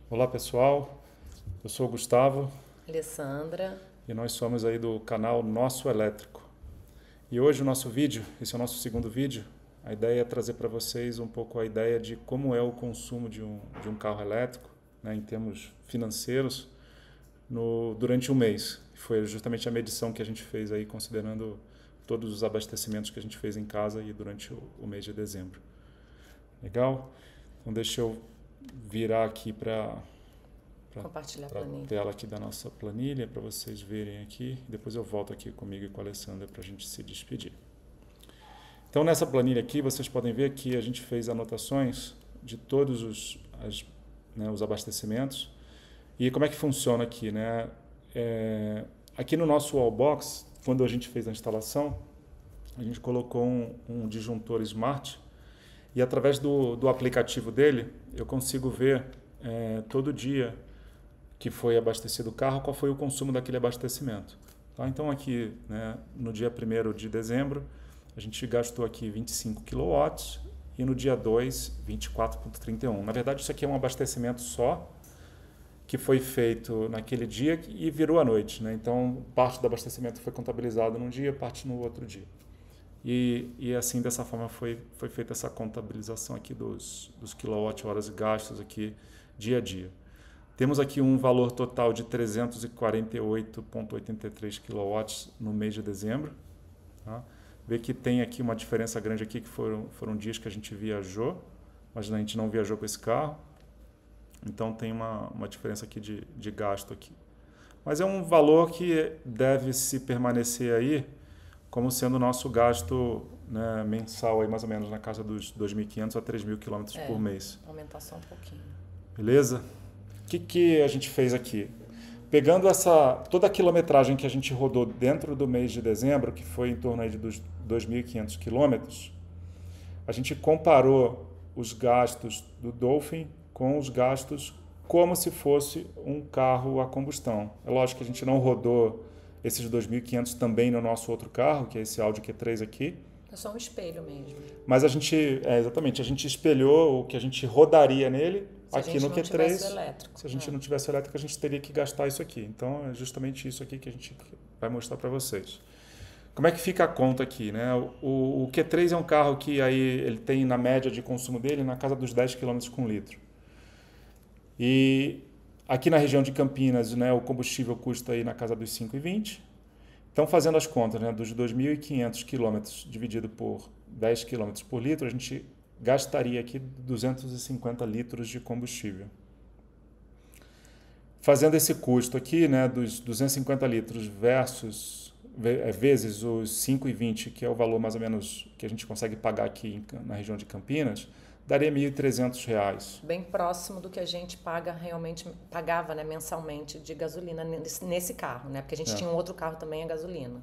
Olá pessoal, eu sou o Gustavo Alessandra. e nós somos aí do canal Nosso Elétrico. E hoje o nosso vídeo, esse é o nosso segundo vídeo, a ideia é trazer para vocês um pouco a ideia de como é o consumo de um carro elétrico, né, em termos financeiros, durante um mês. Foi justamente a medição que a gente fez aí, considerando todos os abastecimentos que a gente fez em casa e durante o mês de dezembro. Legal? Então deixa eu virar aqui para Compartilhar a a planilha. tela aqui da nossa planilha para vocês verem aqui. Depois eu volto aqui comigo e com a Alessandra para a gente se despedir. Então nessa planilha aqui vocês podem ver que a gente fez anotações de todos os abastecimentos. E como é que funciona aqui, né? Aqui no nosso wallbox, quando a gente fez a instalação, a gente colocou um disjuntor smart e através do aplicativo dele eu consigo ver todo dia que foi abastecido o carro, qual foi o consumo daquele abastecimento. Tá? Então aqui, né, no dia 1º de dezembro, a gente gastou aqui 25 kW e no dia 2, 24,31. Na verdade, isso aqui é um abastecimento só, que foi feito naquele dia e virou à noite. Né? Então, parte do abastecimento foi contabilizado num dia, parte no outro dia. E assim, dessa forma, foi feita essa contabilização aqui dos quilowatt-horas gastos aqui dia a dia. Temos aqui um valor total de 348,83 kW no mês de dezembro. Tá? Vê que tem aqui uma diferença grande aqui, que foram dias que a gente viajou, mas a gente não viajou com esse carro. Então tem uma diferença aqui de gasto aqui. Mas é um valor que deve se permanecer aí como sendo o nosso gasto, né, mensal, aí mais ou menos na casa dos 2.500 a 3.000 km por mês. Aumentar só um pouquinho. Beleza? O que a gente fez aqui? Pegando toda a quilometragem que a gente rodou dentro do mês de dezembro, que foi em torno aí dos 2.500 quilômetros, a gente comparou os gastos do Dolphin com os gastos como se fosse um carro a combustão. É lógico que a gente não rodou esses 2.500 também no nosso outro carro, que é esse Audi Q3 aqui. É só um espelho mesmo. Mas a gente espelhou o que a gente rodaria nele aqui no Q3. Se a gente não tivesse elétrico, a gente teria que gastar isso aqui. Então é justamente isso aqui que a gente vai mostrar para vocês. Como é que fica a conta aqui, né? O Q3 é um carro que aí ele tem na média de consumo dele na casa dos 10 km com litro. E aqui na região de Campinas, né, o combustível custa aí na casa dos 5,20. Então, fazendo as contas, né, dos 2.500 km dividido por 10 km por litro, a gente gastaria aqui 250 litros de combustível. Fazendo esse custo aqui, né, dos 250 litros vezes os 5,20, que é o valor mais ou menos que a gente consegue pagar aqui na região de Campinas, daria R$ 1.300. Bem próximo do que a gente pagava, né, mensalmente de gasolina nesse carro, né? Porque a gente tinha um outro carro também a gasolina.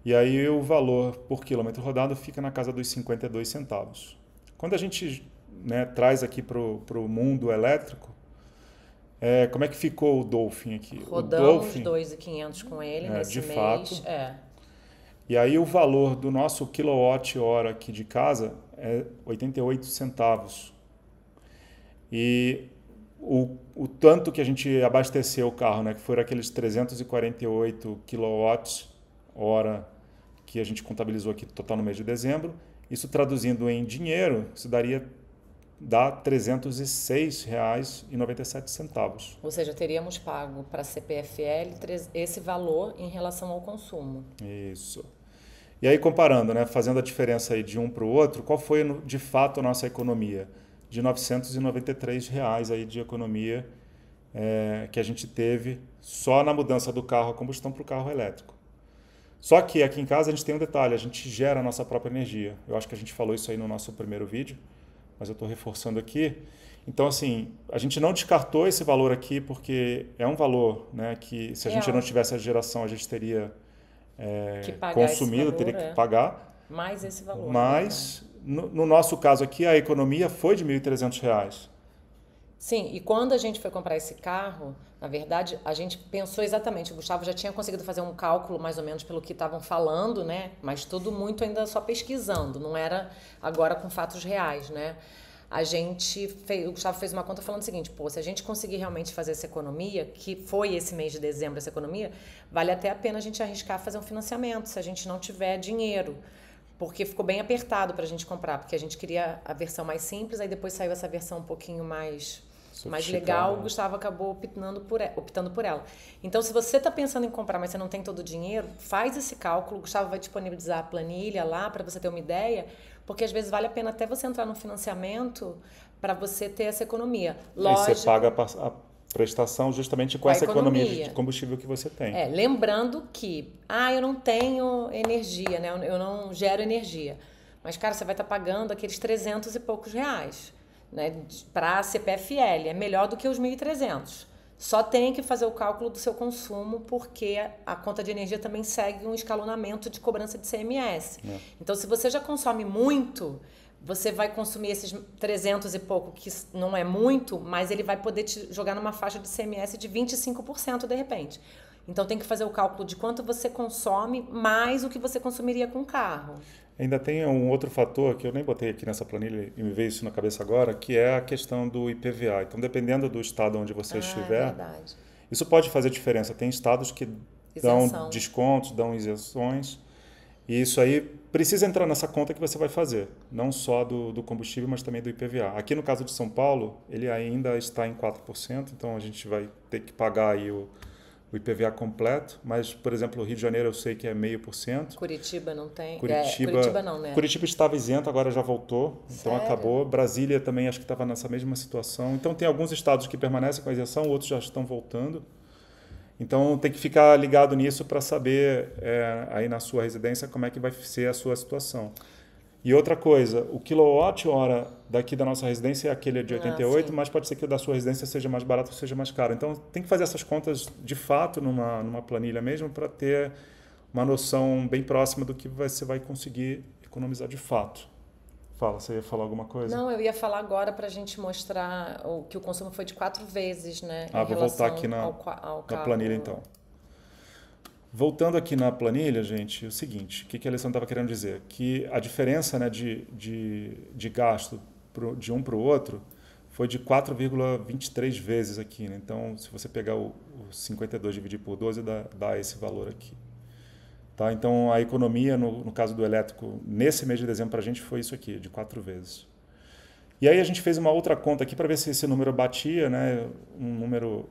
E aí o valor por quilômetro rodado fica na casa dos 52 centavos. Quando a gente, né, traz aqui para o mundo elétrico, como é que ficou o Dolphin aqui? Rodamos 2.500 com ele nesse de mês. Fato. E aí o valor do nosso quilowatt-hora aqui de casa é 88 centavos. E o tanto que a gente abasteceu o carro, né, que foram aqueles 348 kWh que a gente contabilizou aqui total no mês de dezembro, isso traduzindo em dinheiro, isso dá R$ 306,97. Ou seja, teríamos pago para a CPFL esse valor em relação ao consumo. Isso. E aí comparando, né, fazendo a diferença aí de um para o outro, qual foi de fato a nossa economia? De R$ 993 aí de economia que a gente teve só na mudança do carro a combustão para o carro elétrico. Só que aqui em casa a gente tem um detalhe, a gente gera a nossa própria energia. Eu acho que a gente falou isso aí no nosso primeiro vídeo, mas eu estou reforçando aqui. Então, assim, a gente não descartou esse valor aqui porque é um valor, né, que se a gente não tivesse a geração, a gente teria consumido, teria que pagar. Mais esse valor. Mas, no nosso caso aqui, a economia foi de R$ 1.300. Sim, e quando a gente foi comprar esse carro, na verdade, a gente pensou exatamente, o Gustavo já tinha conseguido fazer um cálculo mais ou menos pelo que estavam falando, né? Mas tudo muito ainda só pesquisando, não era agora com fatos reais, né? o Gustavo fez uma conta falando o seguinte, pô, se a gente conseguir realmente fazer essa economia, que foi esse mês de dezembro essa economia, vale até a pena a gente arriscar fazer um financiamento, se a gente não tiver dinheiro. Porque ficou bem apertado para a gente comprar, porque a gente queria a versão mais simples, aí depois saiu essa versão um pouquinho mais legal, o Gustavo acabou optando por ela. Então, se você está pensando em comprar, mas você não tem todo o dinheiro, faz esse cálculo, o Gustavo vai disponibilizar a planilha lá para você ter uma ideia, porque às vezes vale a pena até você entrar no financiamento para você ter essa economia. Lógico, e você paga a prestação justamente com essa economia de combustível que você tem. Lembrando que, eu não tenho energia, né? Eu não gero energia. Mas, cara, você vai estar pagando aqueles 300 e poucos reais, né? Para a CPFL. É melhor do que os 1.300. Só tem que fazer o cálculo do seu consumo, porque a conta de energia também segue um escalonamento de cobrança de CMS. Então, se você já consome muito, você vai consumir esses 300 e pouco, que não é muito, mas ele vai poder te jogar numa faixa de CMS de 25% de repente. Então tem que fazer o cálculo de quanto você consome mais o que você consumiria com o carro. Ainda tem um outro fator que eu nem botei aqui nessa planilha e me veio isso na cabeça agora, que é a questão do IPVA. Então, dependendo do estado onde você estiver, verdade. Isso pode fazer diferença. Tem estados que dão descontos, dão isenções. E isso aí precisa entrar nessa conta que você vai fazer, não só do combustível, mas também do IPVA. Aqui no caso de São Paulo, ele ainda está em 4%, então a gente vai ter que pagar aí o IPVA completo, mas, por exemplo, o Rio de Janeiro eu sei que é 0,5%. Curitiba não tem. Curitiba não, né? Curitiba estava isento, agora já voltou, então Sério? acabou. Brasília também acho que estava nessa mesma situação. Então tem alguns estados que permanecem com a isenção, outros já estão voltando. Então tem que ficar ligado nisso para saber aí na sua residência como é que vai ser a sua situação. E outra coisa, o quilowatt-hora daqui da nossa residência é aquele de 88, mas pode ser que o da sua residência seja mais barato ou seja mais caro. Então tem que fazer essas contas de fato numa planilha mesmo para ter uma noção bem próxima do que você vai conseguir economizar de fato. Fala, você ia falar alguma coisa? Não, eu ia falar agora para a gente mostrar que o consumo foi de 4 vezes, né? Vou voltar aqui na planilha então. Voltando aqui na planilha, gente, é o seguinte, o que a Alessandra estava querendo dizer? Que a diferença, né, de gasto de um para o outro foi de 4,23 vezes aqui. Né? Então, se você pegar o 52 dividir por 12, dá esse valor aqui. Tá? Então, a economia, no caso do elétrico, nesse mês de dezembro, para a gente foi isso aqui, de 4 vezes. E aí a gente fez uma outra conta aqui para ver se esse número batia, né? Um número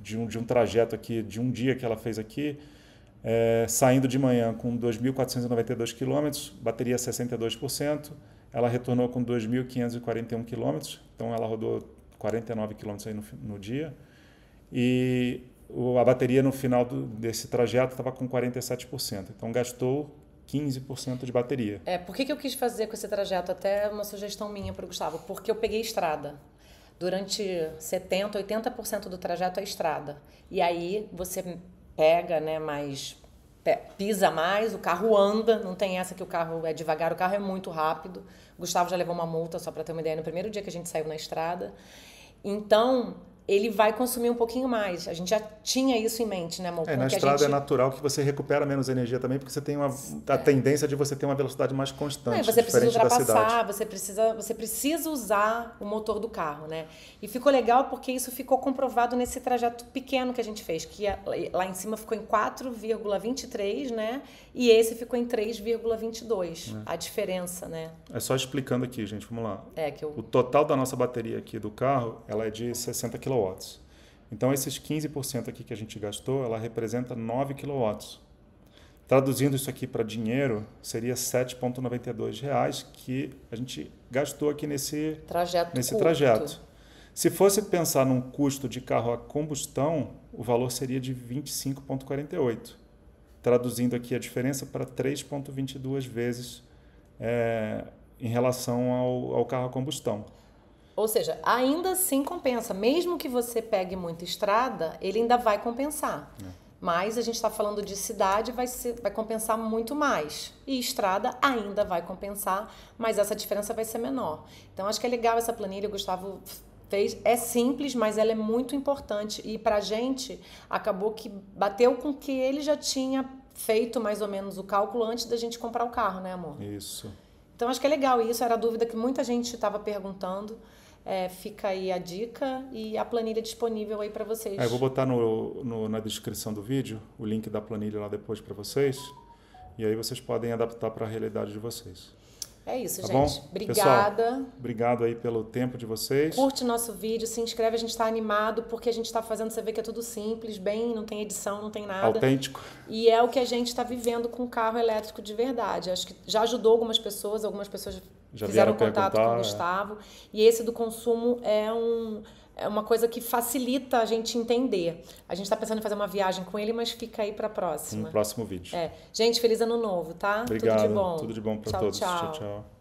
de um trajeto aqui, de um dia que ela fez aqui, saindo de manhã com 2.492 km, bateria 62%, ela retornou com 2.541 km, então ela rodou 49 km aí no dia, e a bateria no final desse trajeto estava com 47%, então gastou 15% de bateria. Por que eu quis fazer com esse trajeto? Até uma sugestão minha para o Gustavo, porque eu peguei estrada. Durante 70%, 80% do trajeto é estrada. E aí você pega, né, pisa mais, o carro anda, não tem essa que o carro é devagar, o carro é muito rápido. O Gustavo já levou uma multa, só para ter uma ideia, no primeiro dia que a gente saiu na estrada. Então, ele vai consumir um pouquinho mais. A gente já tinha isso em mente, né, amor? Na estrada é natural que você recupera menos energia também, porque você tem a tendência de você ter uma velocidade mais constante, você precisa ultrapassar, você precisa usar o motor do carro, né? E ficou legal porque isso ficou comprovado nesse trajeto pequeno que a gente fez, que lá em cima ficou em 4,23, né? E esse ficou em 3,22. A diferença, né? É só explicando aqui, gente, vamos lá. O total da nossa bateria aqui do carro, ela é de 60 kW. Então, esses 15% aqui que a gente gastou, ela representa 9 kW. Traduzindo isso aqui para dinheiro, seria R$ 7,92 que a gente gastou aqui nesse trajeto. Se fosse pensar num custo de carro a combustão, o valor seria de 25,48. Traduzindo aqui a diferença para 3,22 vezes em relação ao carro a combustão. Ou seja, ainda assim compensa. Mesmo que você pegue muita estrada, ele ainda vai compensar. Mas a gente está falando de cidade, vai compensar muito mais. E estrada ainda vai compensar, mas essa diferença vai ser menor. Então, acho que é legal essa planilha, o Gustavo fez. É simples, mas ela é muito importante. E para a gente, acabou que bateu com que ele já tinha feito mais ou menos o cálculo antes da gente comprar o carro, né, amor? Isso. Então, acho que é legal isso. Era a dúvida que muita gente estava perguntando. Fica aí a dica e a planilha disponível aí para vocês. Eu vou botar na descrição do vídeo o link da planilha lá depois para vocês. E aí vocês podem adaptar para a realidade de vocês. É isso, tá gente. Bom? Obrigada. Pessoal, obrigado aí pelo tempo de vocês. Curte nosso vídeo, se inscreve. A gente está animado porque a gente está fazendo, você vê que é tudo simples, não tem edição, não tem nada. Autêntico. E é o que a gente está vivendo com carro elétrico de verdade. Acho que já ajudou algumas pessoas já fizeram contato com o Gustavo. E esse do consumo é uma coisa que facilita a gente entender. A gente está pensando em fazer uma viagem com ele, mas fica aí para a próxima. No próximo vídeo. Gente, feliz ano novo, tá? Obrigado. Tudo de bom. Tudo de bom para todos. Tchau, tchau.